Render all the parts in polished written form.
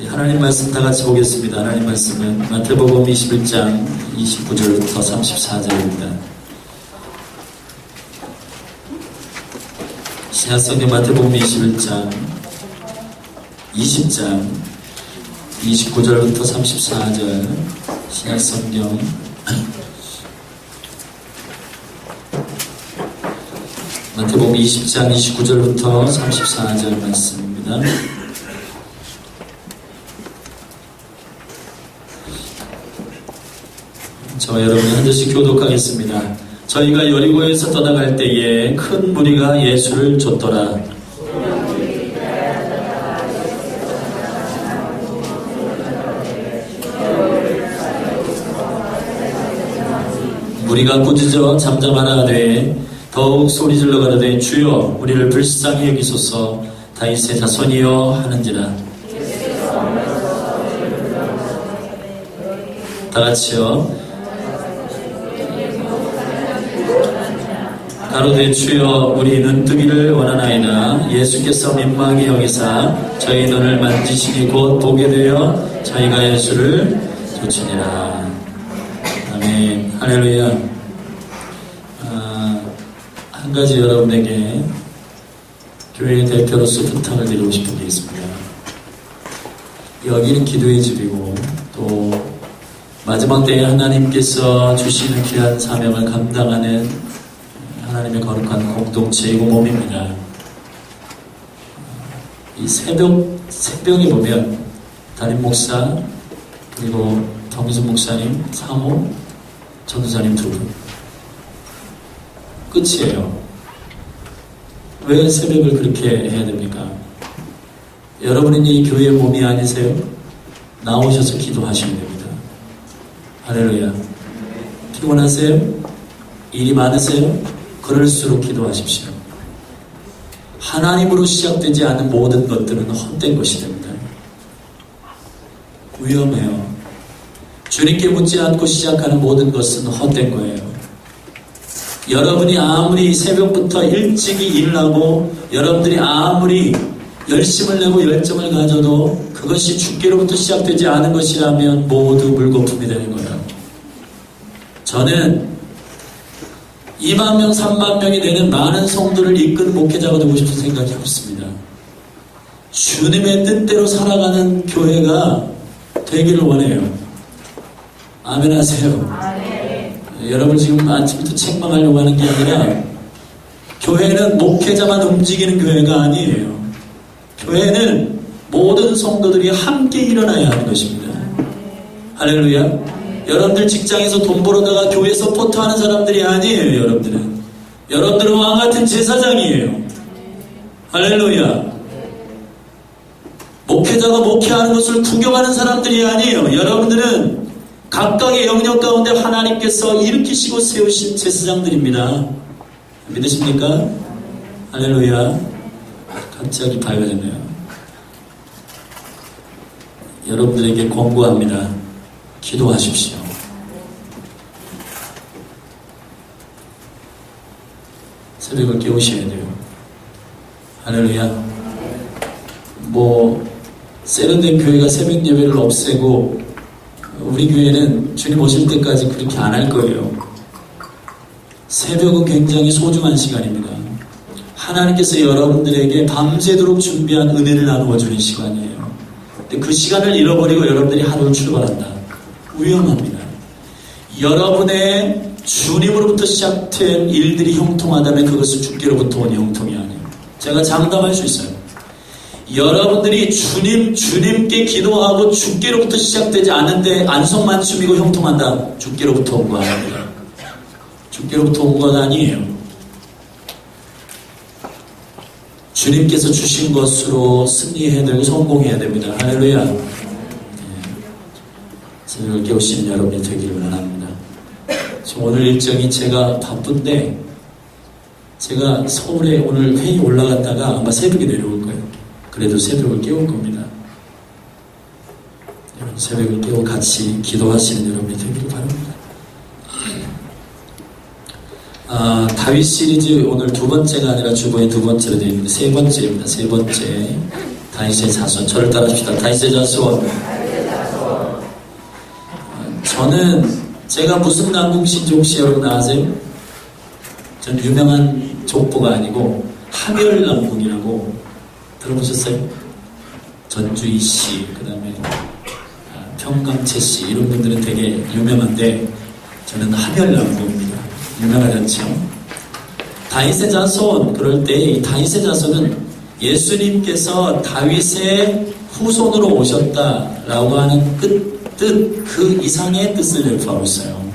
하나님 말씀 다 같이 보겠습니다. 하나님 말씀은 마태복음 21장 29절부터 34절입니다. 신약성경 마태복음 21장 20장 29절부터 34절 신약성경 마태복음 20장 29절부터 34절 말씀입니다. 저와 여러분이 한 절씩 교독하겠습니다. 저희가 여리고에서 떠나갈 때에 큰 무리가 예수를 좇더라. 무리가 꾸짖어 잠잠하라 하되 더욱 소리질러 가로되 주여 우리를 불쌍히 여기소서 다윗의 자손이여 하는지라. 다같이요. 가로되 주여 우리 눈뜨기를 원하나이다. 예수께서 민망히 여기사 저희 눈을 만지시니 곧 보게 되어 저희가 예수를 좇으니라. 아멘. 할렐루야. 한 가지 여러분에게 교회의 대표로서 부탁을 드리고 싶은 게 있습니다. 여기는 기도의 집이고 또 마지막 때에 하나님께서 주시는 귀한 사명을 감당하는 하나님의 거룩한 공동체이고 몸입니다. 이 새벽에 보면 담임 목사 그리고 정미순 목사님, 사모, 전도사님 두 분 끝이에요. 왜 새벽을 그렇게 해야 됩니까? 여러분은 이 교회의 몸이 아니세요? 나오셔서 기도하시면 됩니다. 할렐루야. 피곤하세요? 일이 많으세요? 그럴수록 기도하십시오. 하나님으로 시작되지 않은 모든 것들은 헛된 것이 됩니다. 위험해요. 주님께 묻지 않고 시작하는 모든 것은 헛된 거예요. 여러분이 아무리 새벽부터 일찍이 일을 하고 여러분들이 아무리 열심을 내고 열정을 가져도 그것이 주께로부터 시작되지 않은 것이라면 모두 물거품이 되는 거예요. 저는 2만 명, 3만 명이 되는 많은 성도를 이끄는 목회자가 되고 싶은 생각이 없습니다. 주님의 뜻대로 살아가는 교회가 되기를 원해요. 아멘 하세요. 아멘. 여러분 지금 아침부터 책망하려고 하는 게 아니라 교회는 목회자만 움직이는 교회가 아니에요. 교회는 모든 성도들이 함께 일어나야 하는 것입니다. 할렐루야. 여러분들 직장에서 돈 벌어다가 교회 서포트하는 사람들이 아니에요. 여러분들은 왕같은 제사장이에요. 할렐루야. 목회자가 목회하는 것을 구경하는 사람들이 아니에요. 여러분들은 각각의 영역 가운데 하나님께서 일으키시고 세우신 제사장들입니다. 믿으십니까? 할렐루야. 갑자기 밝아졌네요. 여러분들에게 권고합니다. 기도하십시오. 새벽을 깨우셔야 돼요. 할렐루야. 세련된 교회가 새벽 예배를 없애고 우리 교회는 주님 오실 때까지 그렇게 안 할 거예요. 새벽은 굉장히 소중한 시간입니다. 하나님께서 여러분들에게 밤새도록 준비한 은혜를 나누어 주는 시간이에요. 근데 그 시간을 잃어버리고 여러분들이 하루를 출발한다. 위험합니다. 여러분의 주님으로부터 시작된 일들이 형통하다면 그것은 주께로부터 온 형통이 아니에요. 제가 장담할 수 있어요. 여러분들이 주님께 기도하고 주께로부터 시작되지 않는데 안성맞춤이고 형통한다. 주께로부터 온 거 아닙니다. 주께로부터 온 건 아니에요. 주님께서 주신 것으로 승리해야 되고 성공해야 됩니다. 할렐루야. 새벽을 깨우시는 여러분이 되기를 원합니다. 지금 오늘 일정이 제가 바쁜데 제가 서울에 오늘 회의 올라갔다가 아마 새벽에 내려올 거예요. 그래도 새벽을 깨울 겁니다. 여러분 새벽을 깨워 같이 기도하시는 여러분이 되기를 바랍니다. 다윗 시리즈 오늘 두 번째가 아니라 주보에 두 번째로 되어 있는데 세 번째입니다. 세 번째 다윗의 자손. 저를 따라합시다. 다윗의 자손. 저는 제가 무슨 남궁신지 혹시 여러분 아세요? 전 유명한 족보가 아니고 하멸남궁이라고 들어보셨어요? 전주희 씨, 그 다음에 평강채 씨, 이런 분들은 되게 유명한데 저는 하멸남궁입니다. 유명하지 않죠? 다윗의 자손, 그럴 때 이 다윗의 자손은 예수님께서 다윗의 후손으로 오셨다라고 하는 그 이상의 뜻을 내포하고 있어요.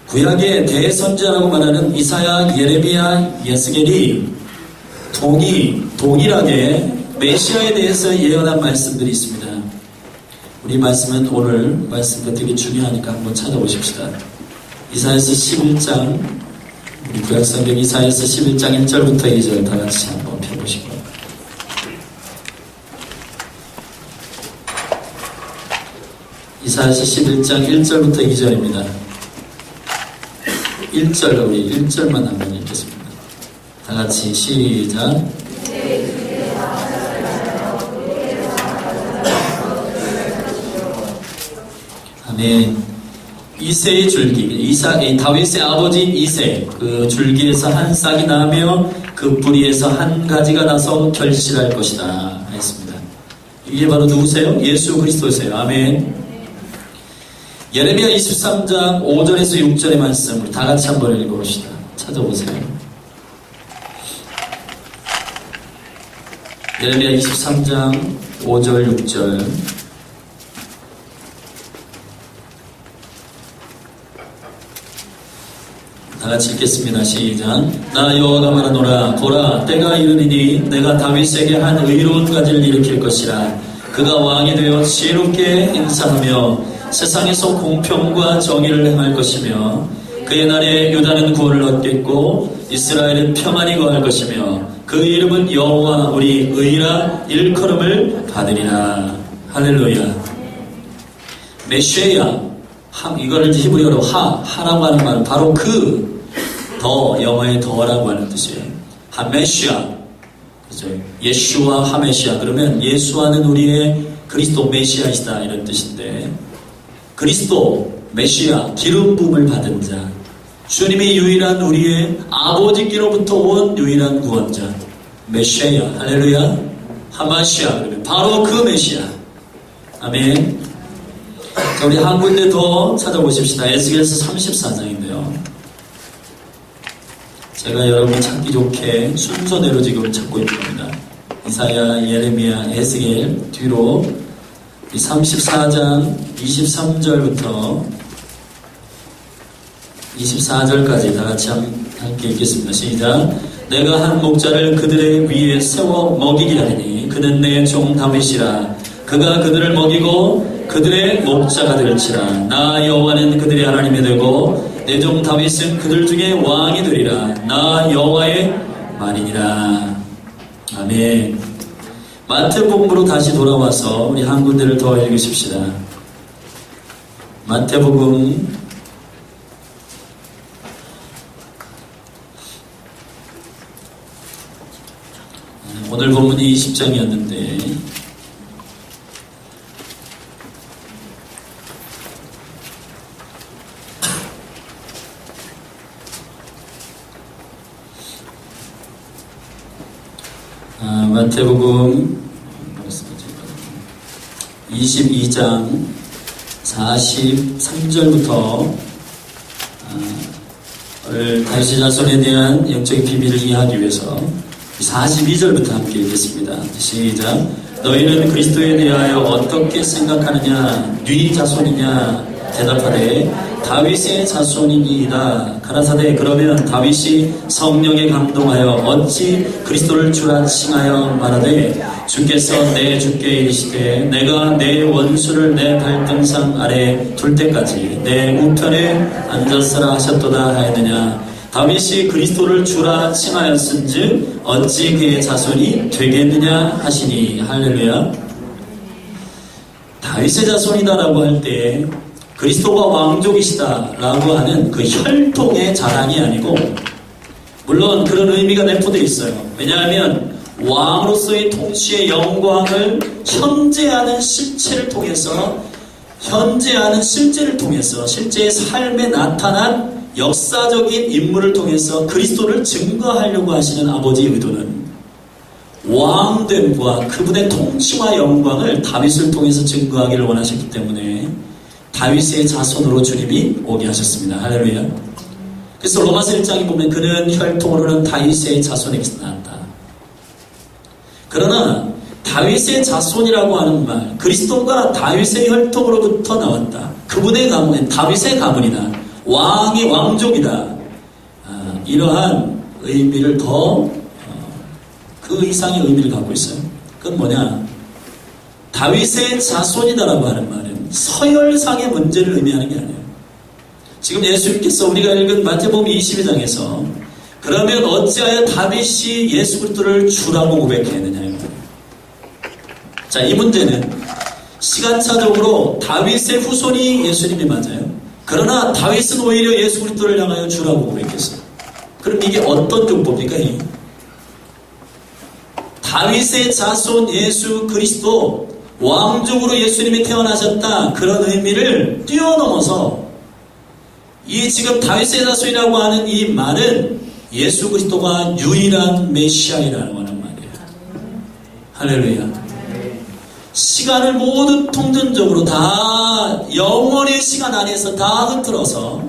구약의 대선지자라고 말하는 이사야, 예레미야, 예스겔이 동일하게 메시아에 대해서 예언한 말씀들이 있습니다. 우리 말씀은 오늘 말씀도 되게 중요하니까 한번 찾아보십시다. 이사야서 11장, 우리 구약성경 이사야서 11장 1절부터 2절 다 같이 한번 펴보시고. 이사야서 11장 1절부터 2절입니다. 1절, 우리 1절만 한번 읽겠습니다. 다 같이 시작. 아멘. 이새의 줄기, 다윗의 아버지인 이새, 그 줄기에서 한 싹이 나며 그 뿌리에서 한 가지가 나서 결실할 것이다 했습니다. 이게 바로 누구세요? 예수 그리스도세요. 아멘. 예레미야 23장 5절에서 6절의 말씀을 다 같이 한번 읽어봅시다. 찾아보세요. 예레미야 23장 5절 6절. 다 같이 읽겠습니다. 시작. 나 여호와가 말하노라. 보라, 때가 이르니니 내가 다윗에게 한 의로운 가지를 일으킬 것이라. 그가 왕이 되어 지혜롭게 행사하며 세상에서 공평과 정의를 행할 것이며 그의 날에 유다는 구원을 얻겠고 이스라엘은 평안히 거할 것이며 그 이름은 여호와 우리 의라 일컬음을 받으리라. 할렐루야. 메시아, 이거를 히브리어로 하라고 하는 말은 바로 영어의 더라고 하는 뜻이에요. 하메시아, 그죠? 예슈와 하메시아, 그러면 예수와는 우리의 그리스도 메시아이시다 이런 뜻인데, 그리스도 메시아, 기름 부음을 받은 자, 주님이 유일한 우리의 아버지께로부터 온 유일한 구원자, 메시아. 할렐루야. 하마시아, 그러면 바로 그 메시아. 아멘. 자, 우리 한 군데 더 찾아보십시다. 에스겔서 34장인데요. 제가 여러분이 찾기 좋게 순서대로 지금 찾고 있는 겁니다. 이사야, 예레미야, 에스겔 뒤로 34장 23절부터 24절까지 다 같이 함께 읽겠습니다. 시작. 내가 한 목자를 그들의 위에 세워 먹이게 하리니 그는 내 종 다윗이라. 그가 그들을 먹이고 그들의 목자가 될지라. 나 여호와는 그들의 하나님이 되고 내 종 다윗은 그들 중에 왕이 되리라. 나 여호와의 말이니라. 아멘. 마태복음으로 다시 돌아와서 우리 한 군데를 더 읽으십시다. 마태복음 '오늘 본문이 20장이었는데 마태복음 22장 43절부터 다윗의 자손에 대한 영적인 비밀을 이해하기 위해서 42절부터 함께 읽겠습니다. 시작. 너희는 그리스도에 대하여 어떻게 생각하느냐? 네 자손이냐? 대답하되 다윗의 자손이니이다. 가라사대 그러면 다윗이 성령에 감동하여 어찌 그리스도를 주라 칭하여 말하되 주께서 내 주께 이르시되 내가 내 원수를 내 발등상 아래 둘 때까지 내 우편에 앉았으라 하셨도다 하였느냐. 다윗이 그리스도를 주라 칭하였은즉 어찌 그의 자손이 되겠느냐 하시니. 할렐루야. 다윗의 자손이다라고 할 때 그리스도가 왕족이시다라고 하는 그 혈통의 자랑이 아니고, 물론 그런 의미가 내포되어 있어요. 왜냐하면 왕으로서의 통치의 영광을 현재하는 실체를 통해서 실제의 삶에 나타난 역사적인 인물을 통해서 그리스도를 증거하려고 하시는 아버지의 의도는 왕됨과 그분의 통치와 영광을 다윗을 통해서 증거하기를 원하셨기 때문에 다윗의 자손으로 주님이 오게 하셨습니다. 할렐루야. 그래서 로마서 1장에 보면 그는 혈통으로는 다윗의 자손에게서 나왔다. 그러나 다윗의 자손이라고 하는 말, 그리스도가 다윗의 혈통으로부터 나왔다. 그분의 가문, 다윗의 가문이다. 왕의 왕족이다. 이러한 의미를 그 이상의 의미를 갖고 있어요. 그건 뭐냐? 다윗의 자손이다라고 하는 말은 서열상의 문제를 의미하는 게 아니에요. 지금 예수님께서 우리가 읽은 마태복음 22장에서 그러면 어찌하여 다윗이 예수 그리스도를 주라고 고백했느냐. 자, 이 문제는 시간차적으로 다윗의 후손이 예수님이 맞아요. 그러나 다윗은 오히려 예수 그리스도를 향하여 주라고 고백했어요. 그럼 이게 어떤 족보입니까? 다윗의 자손 예수 그리스도 왕족으로 예수님이 태어나셨다. 그런 의미를 뛰어넘어서 이 지금 다윗의 자손이라고 하는 이 말은 예수 그리스도가 유일한 메시아이라고 하는 말이에요. 할렐루야. 시간을 모두 통전적으로 다 영원의 시간 안에서 다 흐트러서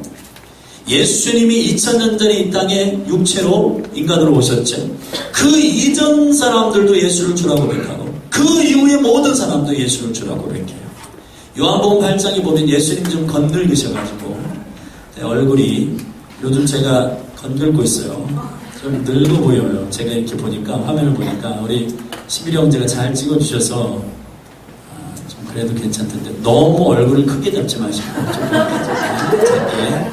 예수님이 2000년 전에 이 땅에 육체로 인간으로 오셨죠. 그 이전 사람들도 예수를 주라고 고백하고 그 이후에 모든 사람도 예수를 주라고 고백해요. 요한복음 8장에 보면 예수님 좀 건늙으셔가지고 얼굴이 요즘 제가 건들고 있어요. 좀 늙어 보여요. 제가 이렇게 보니까 화면을 보니까 우리 11희 형제가 잘 찍어주셔서 좀 그래도 괜찮던데 너무 얼굴을 크게 잡지 마시고 좀 작게.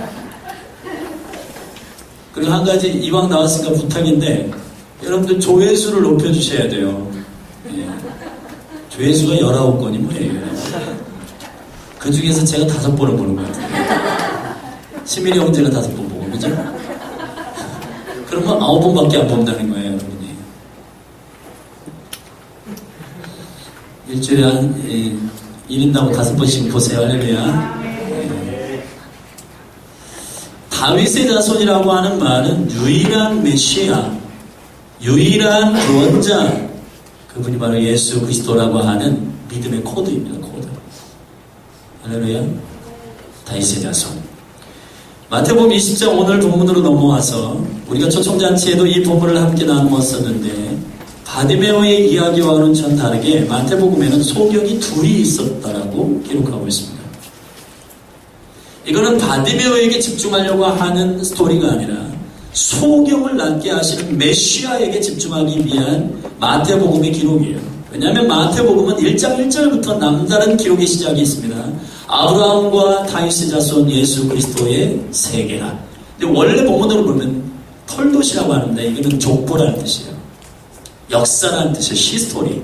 그리고 한 가지 이왕 나왔으니까 부탁인데 여러분들 조회수를 높여주셔야 돼요. 예. 조회수가 19건이 뭐예요? 그 중에서 제가 5번을 보는 것 같아요. 11희 형제가 5번 보고 그죠? 그러면 9번밖에 안 본다는 거예요, 여러분이. 일주일에 한 1인당 5번씩 보세요. 할렐루야. 다윗의 자손이라고 하는 말은 유일한 메시아, 유일한 구원자, 그분이 바로 예수 그리스도라고 하는 믿음의 코드입니다. 코드. 할렐루야. 다윗의 자손. 마태복음 20장 오늘 본문으로 넘어와서 우리가 초청잔치에도 이 본문을 함께 나누었었는데 바디메오의 이야기와는 전 다르게 마태복음에는 소경이 둘이 있었다라고 기록하고 있습니다. 이거는 바디메오에게 집중하려고 하는 스토리가 아니라 소경을 낫게 하시는 메시아에게 집중하기 위한 마태복음의 기록이에요. 왜냐하면 마태복음은 1장 1절부터 남다른 기록의 시작이 있습니다. 아브라함과 다윗의 자손 예수 그리스도의 세계라. 근데 원래 본문으로 보면 털도시라고 하는데 이거는 족보라는 뜻이에요. 역사라는 뜻이에요. 히스토리.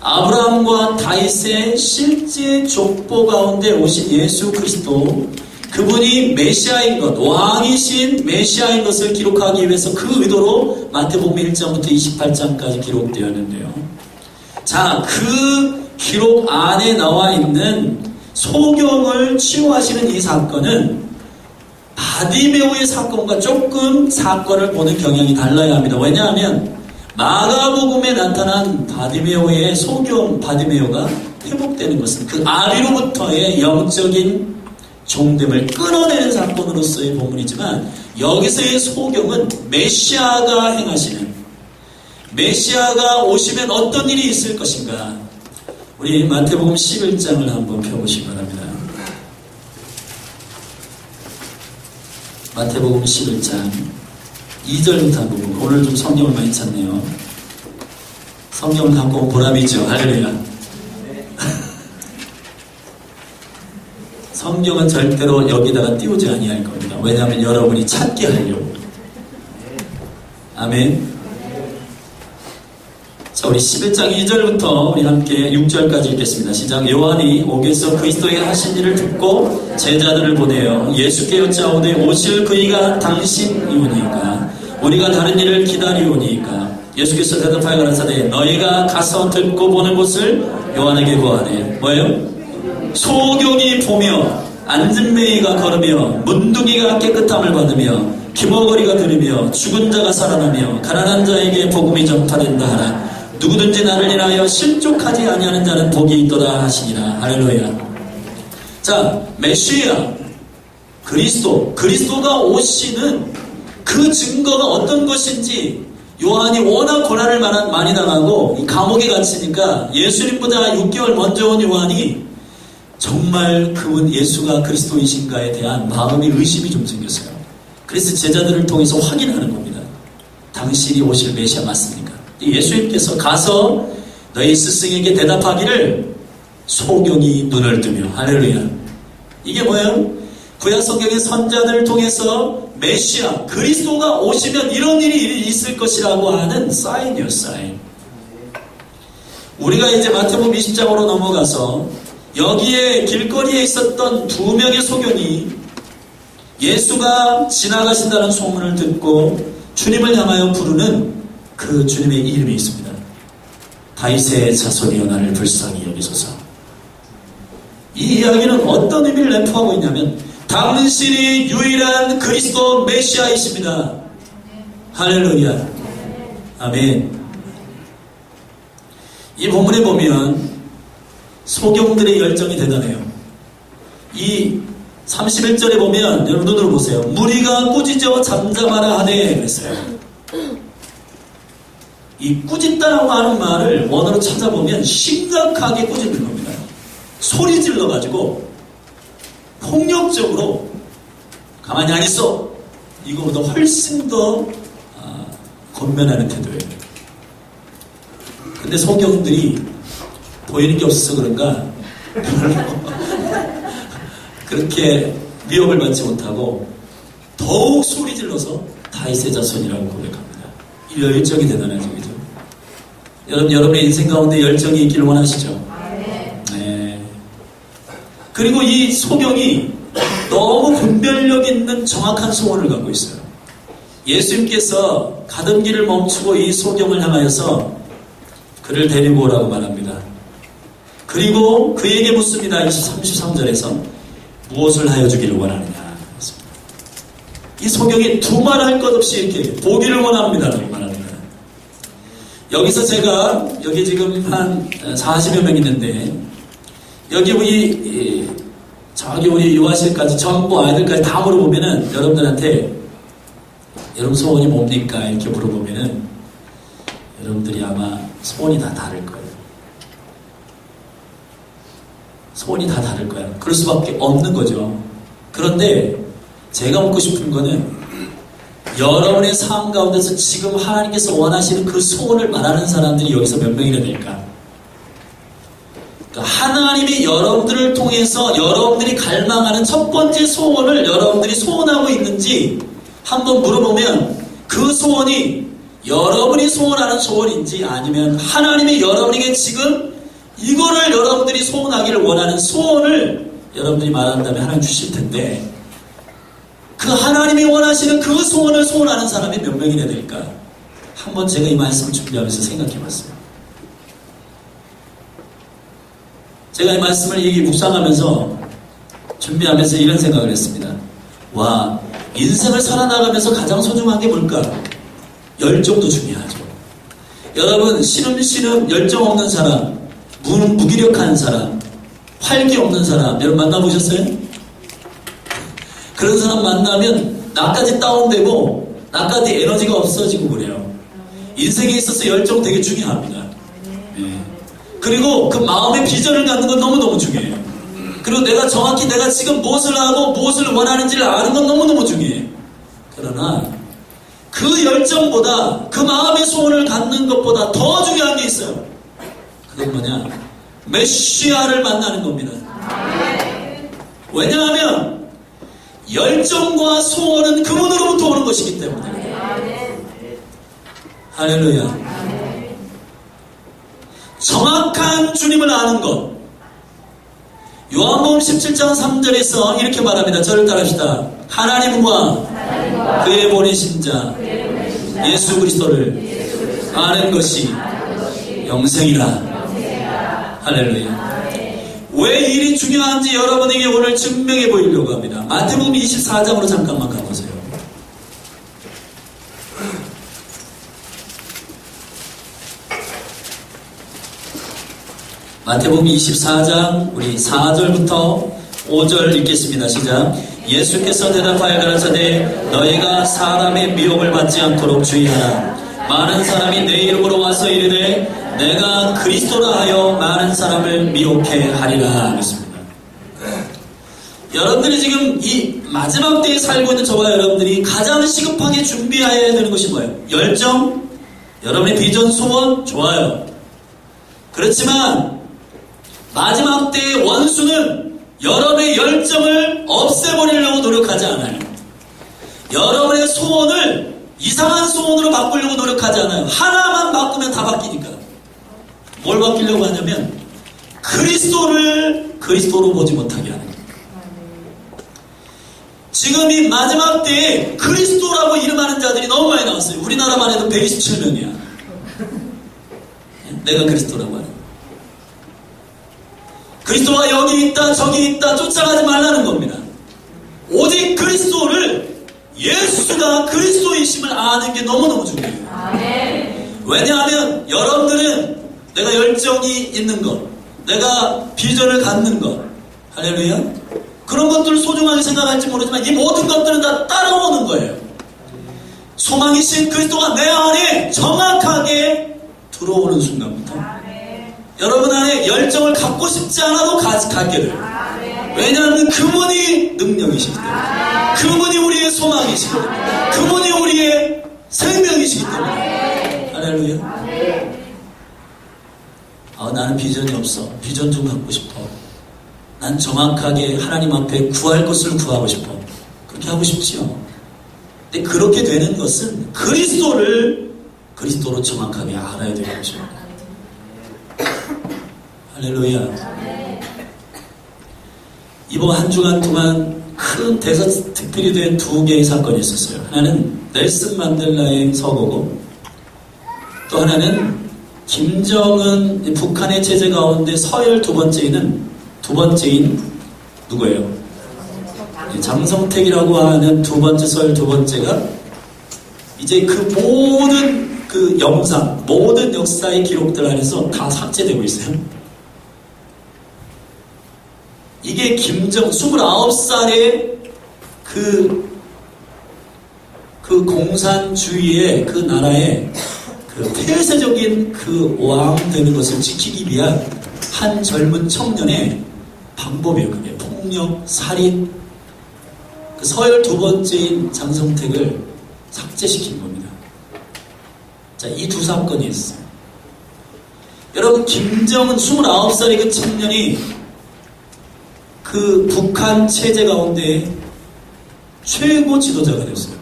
아브라함과 다윗의 실제 족보 가운데 오신 예수 그리스도, 그분이 메시아인 것, 왕이신 메시아인 것을 기록하기 위해서 그 의도로 마태복음 1장부터 28장까지 기록되었는데요. 자, 그 기록 안에 나와 있는 소경을 치유하시는 이 사건은 바디메오의 사건과 조금 사건을 보는 경향이 달라야 합니다. 왜냐하면 마가복음에 나타난 바디메오의 소경 바디메오가 회복되는 것은 그 아비로부터의 영적인 종됨을 끊어내는 사건으로서의 본문이지만 여기서의 소경은 메시아가 행하시는, 메시아가 오시면 어떤 일이 있을 것인가. 우리 마태복음 11장을 한번 펴보시기 바랍니다. 마태복음 11장 2절부터 한번 보고, 오늘 좀 성경을 많이 찾네요. 성경을 갖고 온 보람이죠. 할렐루야. 성경은 절대로 여기다가 띄우지 아니할 겁니다. 왜냐하면 여러분이 찾게 하려고. 아멘. 자, 우리 11장 2절부터 우리 함께 6절까지 읽겠습니다. 시작. 요한이 옥에서 그리스도의 하신 일을 듣고 제자들을 보내어 예수께 여짜오되 오실 그이가 당신이오니까 우리가 다른 일을 기다리오니까 예수께서 대답하여 가라사대 너희가 가서 듣고 보는 것을 요한에게 구하래. 뭐예요? 소경이 보며 안진뱅이가 걸으며 문둥이가 깨끗함을 받으며 기머거리가 들으며 죽은 자가 살아나며 가난한 자에게 복음이 전파된다 하라. 누구든지 나를 인하여 실족하지 아니하는 자는 복이 있도다 하시니라. 할렐루야. 자, 메시아 그리스도가 오시는 그 증거가 어떤 것인지 요한이 워낙 고난을 많이 당하고 감옥에 갇히니까 예수님보다 6개월 먼저 온 요한이 정말 그분 예수가 그리스도이신가에 대한 마음의 의심이 좀 생겼어요. 그래서 제자들을 통해서 확인하는 겁니다. 당신이 오실 메시아 맞습니까? 예수님께서 가서 너희 스승에게 대답하기를 소경이 눈을 뜨며. 할렐루야. 이게 뭐예요? 구약 성경의 선자들을 통해서 메시아 그리스도가 오시면 이런 일이 있을 것이라고 하는 사인이요, 사인. 우리가 이제 마태복음 20장으로 넘어가서 여기에 길거리에 있었던 2명의 소경이 예수가 지나가신다는 소문을 듣고 주님을 향하여 부르는 그 주님의 이름이 있습니다. 다윗의 자손이여 나를 불쌍히 여기소서. 이 이야기는 어떤 의미를 내포하고 있냐면 당신이 유일한 그리스도 메시아이십니다. 할렐루야. 아멘. 이 본문에 보면 소경들의 열정이 대단해요. 이 31절에 보면 여러분 눈으로 보세요. 무리가 꾸짖어 잠잠하라 하되 그랬어요. 이 꾸짖다라고 하는 말을 원어로 찾아보면 심각하게 꾸짖는 겁니다. 소리 질러가지고 폭력적으로 가만히 안 있어. 이거보다 훨씬 더 권면하는 태도예요. 근데 소경들이 보이는 게 없어서 그런가 별로 그렇게 위협을 받지 못하고 더욱 소리 질러서 다윗의 자손이라고 고백합니다. 이 열정이 대단하죠. 그죠? 여러분의 인생 가운데 열정이 있기를 원하시죠? 네. 그리고 이 소경이 너무 분별력 있는 정확한 소원을 갖고 있어요. 예수님께서 가던 길을 멈추고 이 소경을 향하여서 그를 데리고 오라고 말합니다. 그리고 그에게 묻습니다. 33절에서 무엇을 하여 주기를 원하느냐. 이 소경이 두말할 것 없이 이렇게 보기를 원합니다. 말합니다. 여기서 제가 여기 지금 한 40여 명 있는데 여기 저기 우리 유아실까지 전부 아이들까지 다 물어보면은 여러분들한테 여러분 소원이 뭡니까? 이렇게 물어보면은 여러분들이 아마 소원이 다 다를 거예요. 소원이 다 다를 거야. 그럴 수밖에 없는 거죠. 그런데 제가 묻고 싶은 거는 여러분의 삶 가운데서 지금 하나님께서 원하시는 그 소원을 말하는 사람들이 여기서 몇 명이나 될까? 그러니까 하나님이 여러분들을 통해서 여러분들이 갈망하는 첫 번째 소원을 여러분들이 소원하고 있는지 한번 물어보면 그 소원이 여러분이 소원하는 소원인지 아니면 하나님이 여러분에게 지금 이거를 여러분들이 소원하기를 원하는 소원을 여러분들이 말한다면 하나님 주실 텐데 그 하나님이 원하시는 그 소원을 소원하는 사람이 몇 명이나 될까? 한번 제가 이 말씀을 준비하면서 생각해봤어요. 제가 이 말씀을 묵상하면서 준비하면서 이런 생각을 했습니다. 와, 인생을 살아나가면서 가장 소중한 게 뭘까? 열정도 중요하죠. 여러분 시름시름 열정 없는 사람, 무기력한 사람, 활기 없는 사람 여러분 만나보셨어요? 그런 사람 만나면 나까지 다운되고 나까지 에너지가 없어지고 그래요. 인생에 있어서 열정 되게 중요합니다. 네. 그리고 그 마음의 비전을 갖는 건 너무너무 중요해요. 그리고 내가 정확히 내가 지금 무엇을 하고 무엇을 원하는지를 아는 건 너무너무 중요해요. 그러나 그 열정보다 그 마음의 소원을 갖는 것보다 더 중요한 게 있어요. 그건 뭐냐? 메시아를 만나는 겁니다. 왜냐하면 열정과 소원은 그분으로부터 오는 것이기 때문에. 할렐루야. 정확한 주님을 아는 것. 요한복음 17장 3절에서 이렇게 말합니다. 저를 따라합시다. 하나님과 그의 보내신 자 예수 그리스도를 아는 것이 영생이라. 할렐루야. 왜 이 일이 중요한지 여러분에게 오늘 증명해 보이려고 합니다. 마태복음 24장으로 잠깐만 가보세요. 마태복음 24장 우리 4절부터 5절 읽겠습니다. 시작. 예수께서 대답하여 가라사대 너희가 사람의 미혹을 받지 않도록 주의하라. 많은 사람이 내 이름으로 와서 이르되 내가 그리스도라 하여 많은 사람을 미혹해 하리라 하겠습니다. 여러분들이 지금 이 마지막 때에 살고 있는 저와 여러분들이 가장 시급하게 준비해야 되는 것이 뭐예요? 열정? 여러분의 비전, 소원? 좋아요. 그렇지만 마지막 때의 원수는 여러분의 열정을 없애버리려고 노력하지 않아요. 여러분의 소원을 이상한 소원으로 바꾸려고 노력하지 않아요. 하나만 바꾸면 다 바뀌니까. 뭘 바뀌려고 하냐면 그리스도를 그리스도로 보지 못하게 하는 거예요. 지금 이 마지막 때에 그리스도라고 이름하는 자들이 너무 많이 나왔어요. 우리나라만 해도 127명이야. 내가 그리스도라고 하는. 그리스도가 여기 있다 저기 있다 쫓아가지 말라는 겁니다. 오직 그리스도를 예수가 그리스도이심을 아는 게 너무너무 중요해요. 왜냐하면 여러분들은 내가 열정이 있는 것, 내가 비전을 갖는 것, 할렐루야, 그런 것들을 소중하게 생각할지 모르지만 이 모든 것들은 다 따라오는 거예요. 소망이신 그리스도가 내 안에 정확하게 들어오는 순간부터 여러분 안에 열정을 갖고 싶지 않아도 갖게 돼요. 왜냐하면 그분이 능력이시기 때문에, 그분이 우리의 소망이시기 때문에, 그분이 우리의 생명이시기 때문에. 할렐루야. 나는 비전이 없어. 비전 좀 갖고 싶어. 난 정확하게 하나님 앞에 구할 것을 구하고 싶어. 그렇게 하고 싶지요. 근데 그렇게 되는 것은 그리스도를 그리스도로 정확하게 알아야 되는 것입니다. 할렐루야. 이번 한 주간 동안 큰 대서 특필이 된 두 개의 사건이 있었어요. 하나는 넬슨 만델라의 서거고, 또 하나는 김정은 북한의 체제 가운데 서열 두 번째인 누구예요? 장성택이라고 하는 두 번째 서열 두 번째가 이제 그 모든 그 영상, 모든 역사의 기록들 안에서 다 삭제되고 있어요. 이게 29살의 그 공산주의의 그 나라의 그 폐쇄적인 그 왕 되는 것을 지키기 위한 한 젊은 청년의 방법이에요. 그게 폭력, 살인, 그 서열 두 번째인 장성택을 삭제시킨 겁니다. 자, 이 두 사건이 있어요. 여러분, 김정은 29살의 그 청년이 그 북한 체제 가운데 최고 지도자가 됐어요.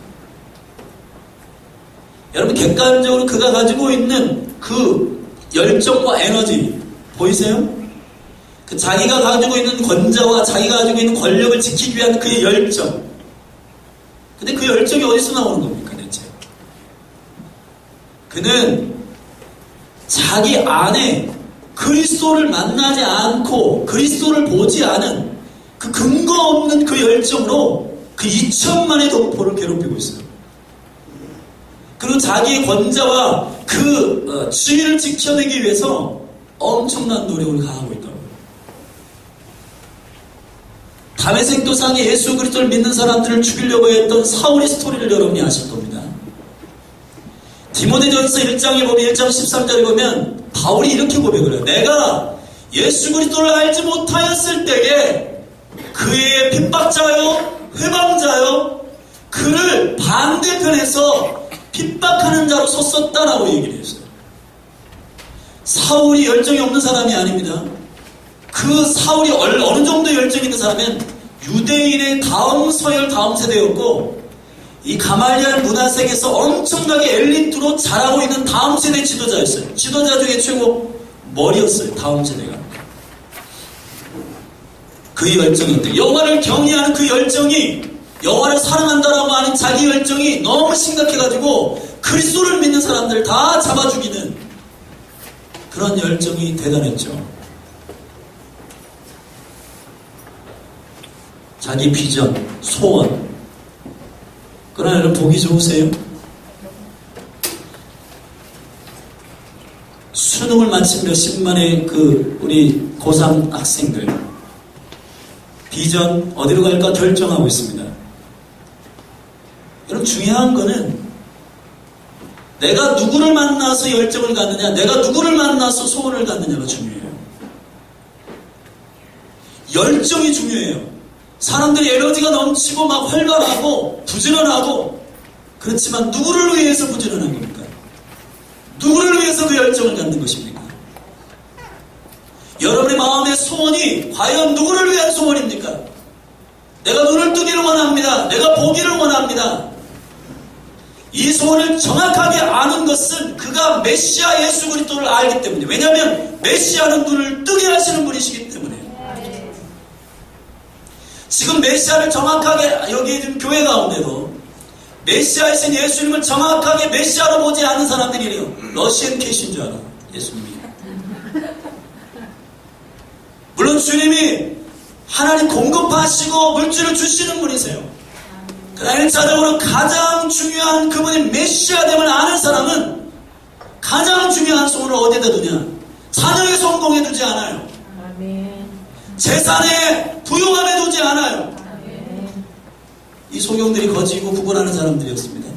여러분, 객관적으로 그가 가지고 있는 그 열정과 에너지 보이세요? 그 자기가 가지고 있는 권자와 자기가 가지고 있는 권력을 지키기 위한 그의 열정. 근데 그 열정이 어디서 나오는 겁니까, 대체? 그는 자기 안에 그리스도를 만나지 않고 그리스도를 보지 않은 그 근거 없는 그 열정으로 그 2천만의 동포를 괴롭히고 있어요. 그리고 자기의 권자와 그 지위를 지켜내기 위해서 엄청난 노력을 가하고 있다고. 다메섹 도상에 예수 그리스도를 믿는 사람들을 죽이려고 했던 사울의 스토리를 여러분이 아실 겁니다. 디모데전서 1장에 보면 1장 13절에 보면 바울이 이렇게 고백을 해요. 내가 예수 그리스도를 알지 못하였을 때에 그의 핍박자요 회방자요 그를 반대편에서 핍박하는 자로 섰었다라고 얘기를 했어요. 사울이 열정이 없는 사람이 아닙니다. 그 사울이 어느 정도 열정이 있는 사람은 유대인의 다음 서열 다음 세대였고, 이 가말리알 문화세계에서 엄청나게 엘리트로 자라고 있는 다음 세대 지도자였어요. 지도자 중에 최고 머리였어요. 다음 세대가. 그 열정이, 여호와를 경외하는 그 열정이, 여호와를 사랑한다라고 하는 자기 열정이 너무 심각해가지고 그리스도를 믿는 사람들 다 잡아 죽이는 그런 열정이 대단했죠. 자기 비전, 소원. 그러나 여러분 보기 좋으세요? 수능을 마친 몇십만의 우리 고3 학생들 비전 어디로 갈까 결정하고 있습니다. 여러분 중요한 거는 내가 누구를 만나서 열정을 갖느냐, 내가 누구를 만나서 소원을 갖느냐가 중요해요. 열정이 중요해요. 사람들이 에너지가 넘치고 막 활발하고 부지런하고, 그렇지만 누구를 위해서 부지런한 겁니까? 누구를 위해서 그 열정을 갖는 것입니까? 여러분의 마음의 소원이 과연 누구를 위한 소원입니까? 내가 눈을 뜨기를 원합니다. 내가 보기를 원합니다. 이 소원을 정확하게 아는 것은 그가 메시아 예수 그리스도를 알기 때문에, 왜냐하면 메시아는 눈을 뜨게 하시는 분이시기 때문에. 지금 메시아를 정확하게, 여기 지금 교회 가운데도 메시아이신 예수님을 정확하게 메시아로 보지 않는 사람들이래요. 러시안 캐시인 줄 알아, 예수님이. 물론 주님이 하나님 공급하시고 물질을 주시는 분이세요. 그러나 1차적으로 가장 중요한 그분의 메시아됨을 아는 사람은 가장 중요한 소원을 어디에다 두냐? 자녀의 성공에 두지 않아요. 재산의 부유함에 두지 않아요. 이 소경들이 거지고 구걸하는 사람들이었습니다.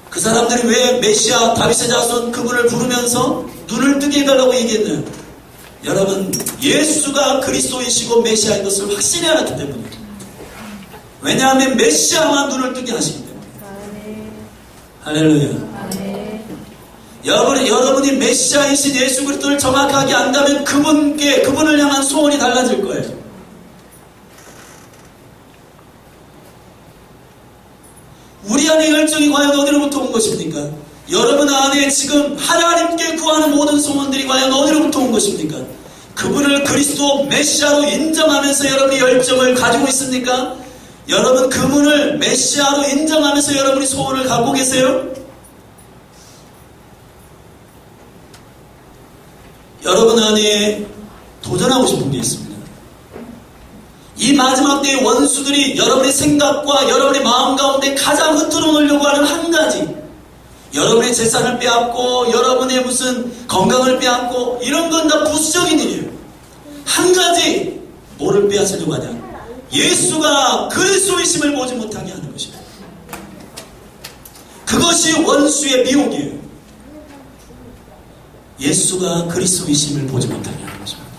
그 사람들이 왜 메시아 다윗의 자손 그분을 부르면서 눈을 뜨게 해달라고 얘기했나요? 여러분, 예수가 그리스도이시고 메시아인 것을 확신히 알았기 때문에. 왜냐하면 메시아만 눈을 뜨게 하시기 때문에. 할렐루야. 여러분이 메시아이신 예수 그리스도를 정확하게 안다면 그분을 향한 소원이 달라질 거예요. 우리 안에 열정이 과연 어디로부터 온 것입니까? 여러분 안에 지금 하나님께 구하는 모든 소원들이 과연 어디로부터 온 것입니까? 그분을 그리스도 메시아로 인정하면서 여러분이 열정을 가지고 있습니까? 여러분 그분을 메시아로 인정하면서 여러분이 소원을 갖고 계세요? 여러분 안에 도전하고 싶은 게 있습니다. 이 마지막 때의 원수들이 여러분의 생각과 여러분의 마음 가운데 가장 흔들어 놓으려고 하는 한 가지, 여러분의 재산을 빼앗고 여러분의 무슨 건강을 빼앗고, 이런 건 다 부수적인 일이에요. 한 가지, 뭐를 빼앗으려고 하냐? 예수가 그리스도이심을 보지 못하게 하는 것입니다. 그것이 원수의 미혹이에요. 예수가 그리스도이심을 보지 못하게 하는 것입니다.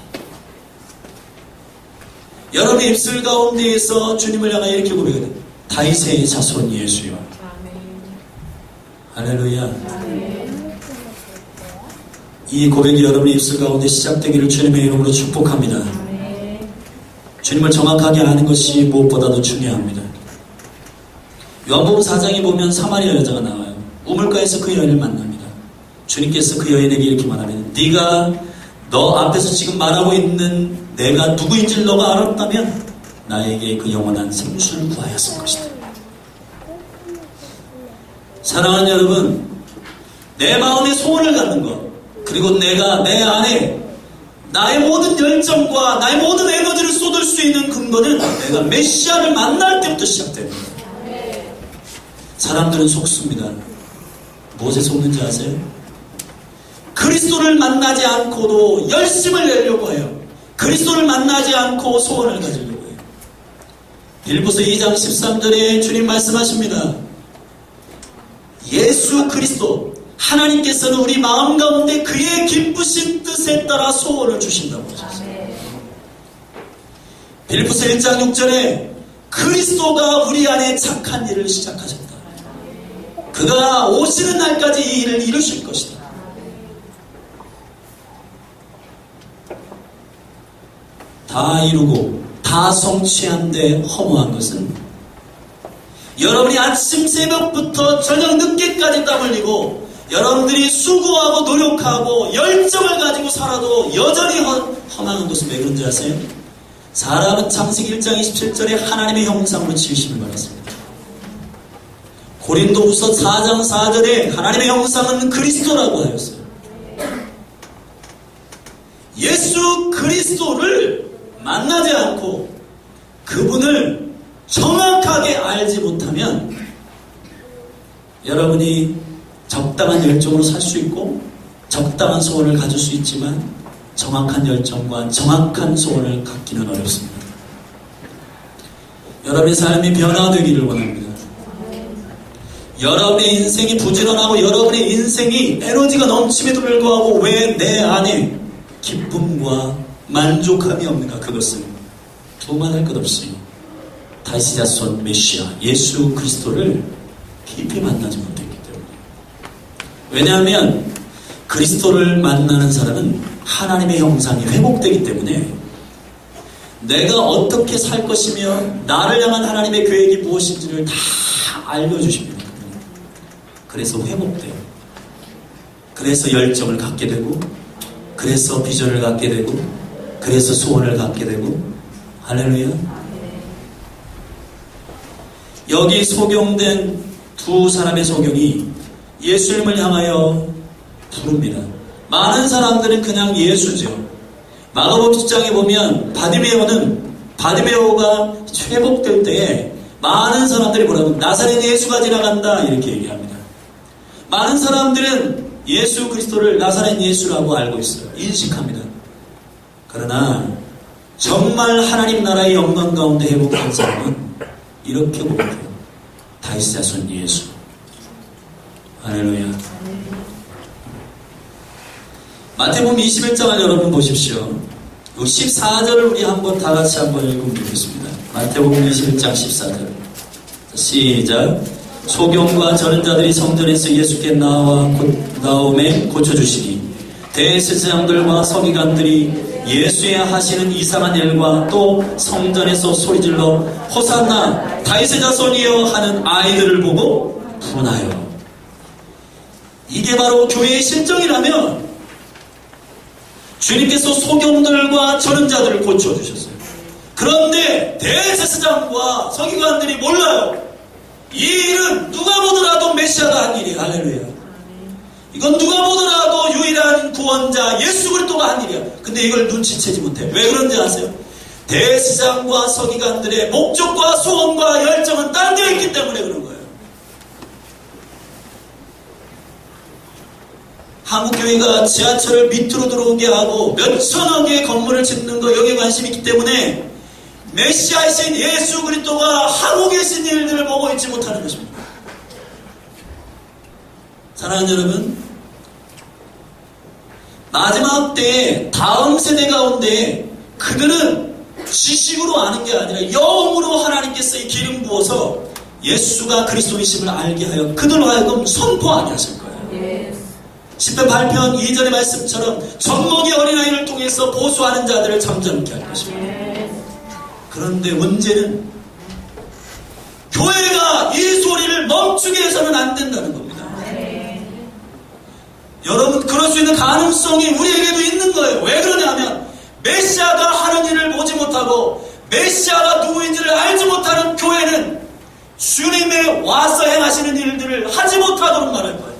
여러분의 입술 가운데에서 주님을 향하여 이렇게 고백해요. 다윗의 자손 예수여. 할렐루야. 이 고백이 여러분의 입술 가운데 시작되기를 주님의 이름으로 축복합니다. 주님을 정확하게 아는 것이 무엇보다도 중요합니다. 요한복음 4장에 보면 사마리아 여자가 나와요. 우물가에서 그 여인을 만납니다. 주님께서 그 여인에게 이렇게 말하면, 네가 너 앞에서 지금 말하고 있는 내가 누구인지를 너가 알았다면 나에게 그 영원한 생수를 구하였을 것이다. 사랑하는 여러분, 내 마음의 소원을 갖는 것, 그리고 내가 내 안에 나의 모든 열정과 나의 모든 에너지를 쏟을 수 있는 근거는 내가 메시아를 만날 때부터 시작됩니다. 사람들은 속습니다. 무엇에 속는지 아세요? 그리스도를 만나지 않고도 열심을 내려고 해요. 그리스도를 만나지 않고 소원을 가지려고 해요. 빌립보서 2장 13절에 주님 말씀하십니다. 예수 그리스도, 하나님께서는 우리 마음 가운데 그의 기쁘신 뜻에 따라 소원을 주신다고 하셨어요. 빌립보서 1장 6절에 그리스도가 우리 안에 착한 일을 시작하셨다. 그가 오시는 날까지 이 일을 이루실 것이다. 다 이루고 다 성취한데 허무한 것은 여러분이 아침 새벽부터 저녁 늦게까지 땀 흘리고 여러분들이 수고하고 노력하고 열정을 가지고 살아도 여전히 허망한 것은 왜 그런지 아세요? 사람은 창세기 1장 27절에 하나님의 형상으로 지으심을 받았습니다. 고린도후서 4장 4절에 하나님의 형상은 그리스도라고 하였어요. 예수 그리스도를 만나지 않고 그분을 정확하게 알지 못하면 여러분이 적당한 열정으로 살 수 있고 적당한 소원을 가질 수 있지만 정확한 열정과 정확한 소원을 갖기는 어렵습니다. 여러분의 삶이 변화되기를 원합니다. 여러분의 인생이 부지런하고 여러분의 인생이 에너지가 넘침에도 불구하고 왜 내 안에 기쁨과 만족함이 없는가? 그것은 두말할 것 없이 다시 자손 메시아 예수 그리스도를 깊이 만나지 못했기 때문에. 왜냐하면 그리스도를 만나는 사람은 하나님의 형상이 회복되기 때문에 내가 어떻게 살 것이며 나를 향한 하나님의 계획이 무엇인지를 다 알려주십니다. 그래서 회복돼요. 그래서 열정을 갖게 되고 그래서 비전을 갖게 되고 그래서 소원을 갖게 되고. 할렐루야. 여기 소경된 두 사람의 소경이 예수님을 향하여 부릅니다. 많은 사람들은 그냥 예수죠. 마가복음 10장에 보면 바디메오가 회복될 때에 많은 사람들이 뭐라고 나사렛 예수가 지나간다 이렇게 얘기합니다. 많은 사람들은 예수 그리스도를 나사렛 예수라고 알고 있어요. 인식합니다. 그러나 정말 하나님 나라의 영광 가운데 회복한 사람은 이렇게 고백해요. 다윗 자손 예수. 할렐루야. 마태복음 21장을 여러분 보십시오. 14절을 우리 한번 다 같이 한번 읽어보겠습니다. 마태복음 21장 14절. 시작. 소경과 저는 자들이 성전에서 예수께 나옴에 고쳐주시니 대제사장들과 서기관들이 예수의 하시는 이상한 일과 또 성전에서 소리질러 호산나 다윗의 자손이여 하는 아이들을 보고 분하여. 이게 바로 교회의 실정이라면 주님께서 소경들과 저는 자들을 고쳐주셨어요. 그런데 대제사장과 서기관들이 몰라요. 이 일은 누가 보더라도 메시아가 한 일이야. 할렐루야. 이건 누가 보더라도 유일한 구원자 예수 그리스도가 한 일이야. 근데 이걸 눈치채지 못해. 왜 그런지 아세요? 대제사장과 서기관들의 목적과 소원과 열정은 딴 데 있기 때문에 그런 거예요. 한국교회가 지하철을 밑으로 들어오게 하고 몇천억의 건물을 짓는 거 여기에 관심이 있기 때문에 메시아이신 예수 그리스도가 하고 계신 일들을 보고 있지 못하는 것입니다. 사랑하는 여러분, 마지막 때에 다음 세대 가운데 그들은 지식으로 아는 게 아니라 영으로 하나님께서 이 기름 부어서 예수가 그리스도이심을 알게 하여 그들로 하여금 선포하게 하실 거예요. 10편 8편 2절의 말씀처럼 젖먹이 어린아이를 통해서 보수하는 자들을 잠잠케 할 것입니다. 그런데 문제는 교회가 이 소리를 멈추게 해서는 안 된다는 겁니다. 여러분, 그럴 수 있는 가능성이 우리에게도 있는 거예요. 왜 그러냐면 메시아가 하는 일을 보지 못하고 메시아가 누구인지를 알지 못하는 교회는 주님의 와서 행하시는 일들을 하지 못하도록 말할 거예요.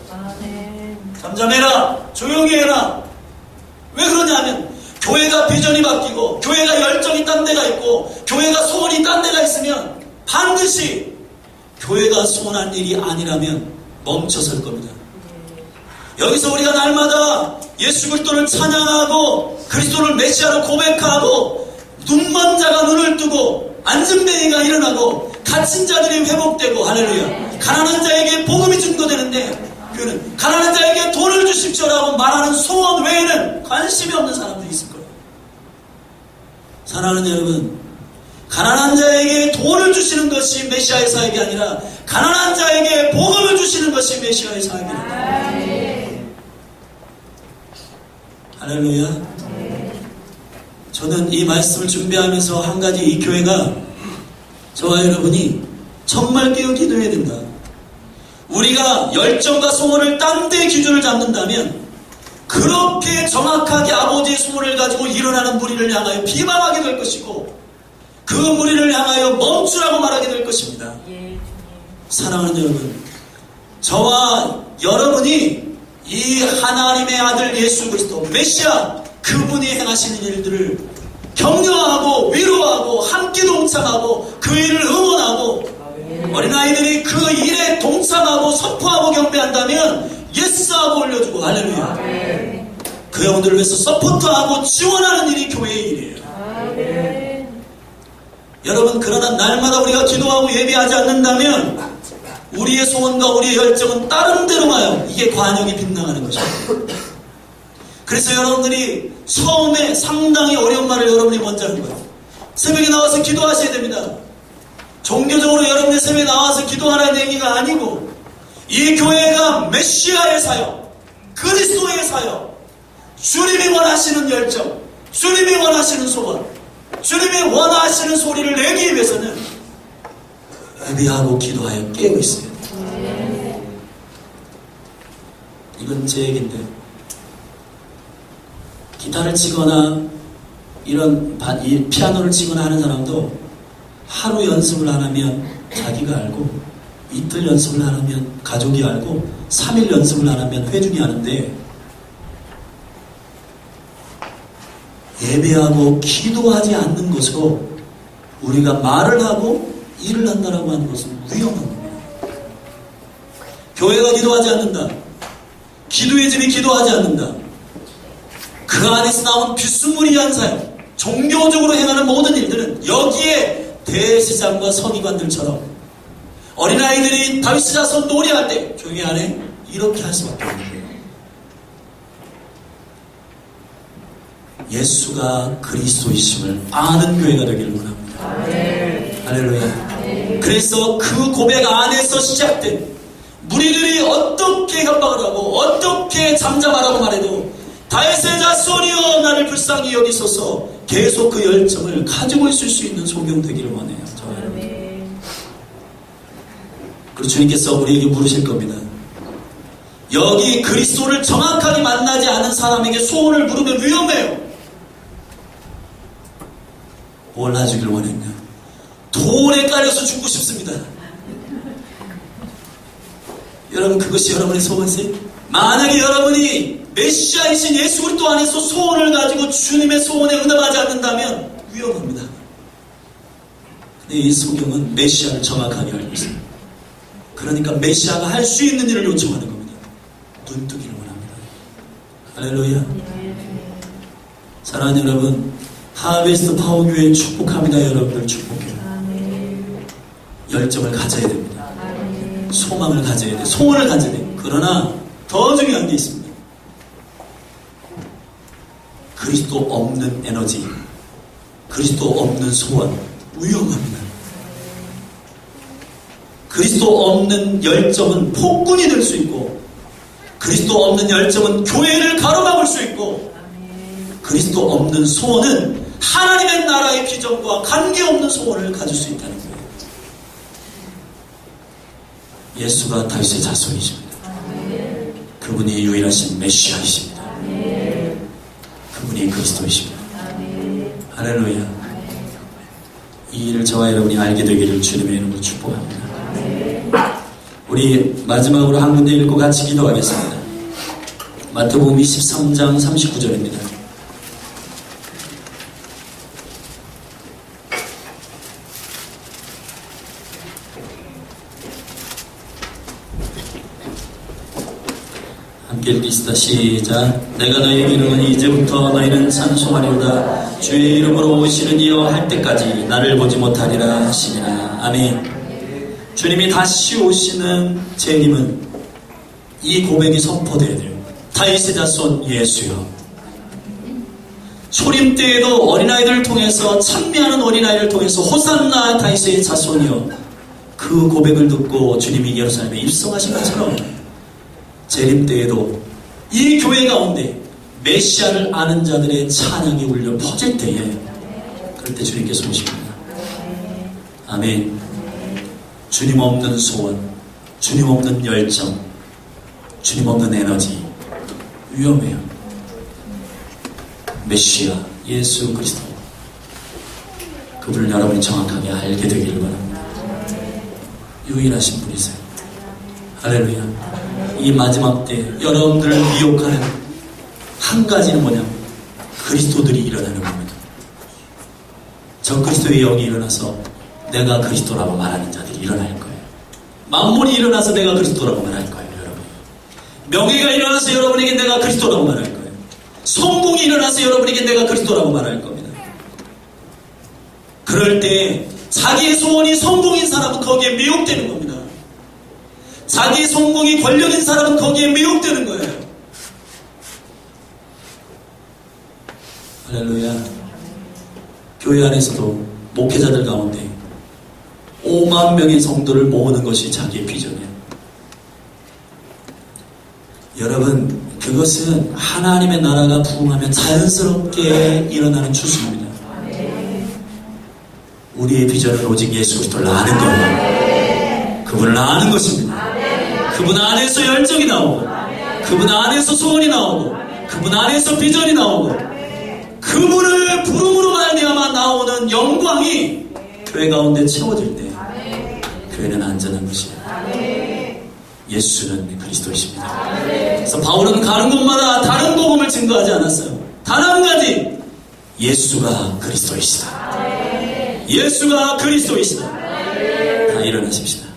잠잠해라, 조용히 해라. 왜 그러냐면 교회가 비전이 바뀌고 교회가 열정이 딴 데가 있고 교회가 소원이 딴 데가 있으면 반드시 교회가 소원한 일이 아니라면 멈춰설 겁니다. 여기서 우리가 날마다 예수 그리스도를 찬양하고 그리스도를 메시아로 고백하고 눈먼 자가 눈을 뜨고 안증뱅이가 일어나고 갇힌 자들이 회복되고 할렐루야. 가난한 자에게 복음이 증거되는데 교회는 가난한 자에게 돈을 주십시오라고 말하는 소원 외에는 관심이 없는 사람들이 있을 거예요. 사랑하는 여러분, 가난한 자에게 돈을 주시는 것이 메시아의 사역이 아니라 가난한 자에게 복음을 주시는 것이 메시아의 사역입니다. 할렐루야. 저는 이 말씀을 준비하면서 한 가지 이 교회가 저와 여러분이 정말 깨어 기도해야 된다. 우리가 열정과 소원을 딴 데 기준을 잡는다면 그렇게 정확하게 아버지의 소원을 가지고 일어나는 무리를 향하여 비방하게 될 것이고 그 무리를 향하여 멈추라고 말하게 될 것입니다. 사랑하는 여러분, 저와 여러분이 이 하나님의 아들 예수 그리스도 메시아 그분이 행하시는 일들을 격려하고 위로하고 함께 동참하고 그 일을 응원하고 어린아이들이 그 일에 동참하고 선포하고 경배한다면 예스하고 올려주고 할렐루야. 그 영혼들을 위해서 서포트하고 지원하는 일이 교회의 일이에요. 여러분, 그러나 날마다 우리가 기도하고 예배하지 않는다면 우리의 소원과 우리의 열정은 다른 데로 가요. 이게 관용이 빗나가는 것입니다. 그래서 여러분들이 처음에 상당히 어려운 말을 여러분이 먼저 하는 거예요. 새벽에 나와서 기도하셔야 됩니다. 종교적으로 여러분의 새벽에 나와서 기도하라는 얘기가 아니고 이 교회가 메시아의 사역, 그리스도의 사역, 주님이 원하시는 열정, 주님이 원하시는 소원, 주님이 원하시는 소리를 내기 위해서는 예배하고 기도하여 깨고 있어야 돼요. 이건 제 얘기인데 기타를 치거나 이런 피아노를 치거나 하는 사람도 하루 연습을 안 하면 자기가 알고 이틀 연습을 안 하면 가족이 알고 3일 연습을 안 하면 회중이 아는데 예배하고 기도하지 않는 것으로 우리가 말을 하고 일을 한다라고 하는 것은 위험한 겁니다. 교회가 기도하지 않는다. 기도의 집이 기도하지 않는다. 그 안에서 나온 비스무리한 사역, 종교적으로 행하는 모든 일들은 여기에 대제사장과 서기관들처럼 어린아이들이 다윗 자손 노래할 때 조용히 안 해? 이렇게 할 수밖에 없는 거예요. 예수가 그리스도이심을 아는 교회가 되기를 원합니다. 할렐루야. 그래서 그 고백 안에서 시작된 무리들이 어떻게 협박을 하고 어떻게 잠잠하라고 말해도 다윗의 자손이여 나를 불쌍히 여기소서 계속 그 열정을 가지고 있을 수 있는 소경 되기를 원해요. 그리고 주님께서 우리에게 물으실 겁니다. 여기 그리스도를 정확하게 만나지 않은 사람에게 소원을 물으면 위험해요. 뭘 하시길 원했냐? 돌에 깔려서 죽고 싶습니다. 여러분, 그것이 여러분의 소원이세요? 만약에 여러분이 메시아이신 예수 그리스도 안에서 소원을 가지고 주님의 소원에 응답하지 않는다면 위험합니다. 근데 이 소경은 메시아를 정확하게 알고 있어요. 그러니까 메시아가 할 수 있는 일을 요청하는 겁니다. 눈뜨기를 원합니다. 할렐루야. 사랑하는 여러분, 하베스트 파워교회 축복합니다. 여러분들 축복해요. 열정을 가져야 됩니다. 소망을 가져야 돼. 소원을 가져야 돼. 그러나 더 중요한 게 있습니다. 그리스도 없는 에너지, 그리스도 없는 소원, 위험합니다. 그리스도 없는 열정은 폭군이 될 수 있고, 그리스도 없는 열정은 교회를 가로막을 수 있고, 그리스도 없는 소원은 하나님의 나라의 비전과 관계없는 소원을 가질 수 있다는 거예요. 예수가 다윗의 자손이십니다. 그분이 유일하신 메시아이십니다. 그분이 그리스도이십니다. 할렐루야. 이 일을 저와 여러분이 알게 되기를 주님의 이름으로 축복합니다. 우리 마지막으로 한 군데 읽고 같이 기도하겠습니다. 마태복음 23장 39절입니다. 함께 읽겠습니다. 시작. 내가 너희에게 이르노니 이제부터 너희는 찬송하리로다. 주의 이름으로 오시는 이여 할 때까지 나를 보지 못하리라 하시니라. 아멘. 주님이 다시 오시는 재림은 이 고백이 선포되어야 돼요. 다윗의 자손 예수여. 초림 때에도 어린아이들을 통해서 찬미하는 어린아이를 통해서 호산나 다윗의 자손이여, 그 고백을 듣고 주님이 예루살렘에 입성하신 것처럼 재림 때에도 이 교회 가운데 메시아를 아는 자들의 찬양이 울려 퍼질 때에, 그럴 때 주님께서 오십니다. 아멘. 주님 없는 소원, 주님 없는 열정, 주님 없는 에너지 위험해요. 메시아 예수 그리스도, 그분을 여러분이 정확하게 알게 되기를 바랍니다. 유일하신 분이세요. 할렐루야. 이 마지막 때 여러분들을 미혹하는 한 가지는 뭐냐면 그리스도들이 일어나는 겁니다. 저 그리스도의 영이 일어나서 내가 그리스도라고 말하는 자들이 일어날 거예요. 만몬이 일어나서 내가 그리스도라고 말할 거예요. 여러분. 명예가 일어나서 여러분에게 내가 그리스도라고 말할 거예요. 성공이 일어나서 여러분에게 내가 그리스도라고 말할 겁니다. 그럴 때 자기의 소원이 성공인 사람은 거기에 미혹되는 겁니다. 자기의 성공이 권력인 사람은 거기에 미혹되는 거예요. 할렐루야. 교회 안에서도 목회자들 가운데 5만 명의 성도를 모으는 것이 자기의 비전이에요. 여러분, 그것은 하나님의 나라가 부흥하면 자연스럽게 일어나는 추수입니다. 우리의 비전은 오직 예수 그리스도를 아는 거예요. 그분을 아는 것입니다. 그분 안에서 열정이 나오고, 그분 안에서 소원이 나오고, 그분 안에서 비전이 나오고, 그분을 부름으로 말미암아 나오는 영광이 교회 가운데 채워질 때 교회는 안전한 것이에요. 예수는 그리스도이십니다. 그래서 바울은 가는 곳마다 다른 복음을 증거하지 않았어요. 단 한 가지, 예수가 그리스도이시다. 예수가 그리스도이시다. 다 일어나십시다.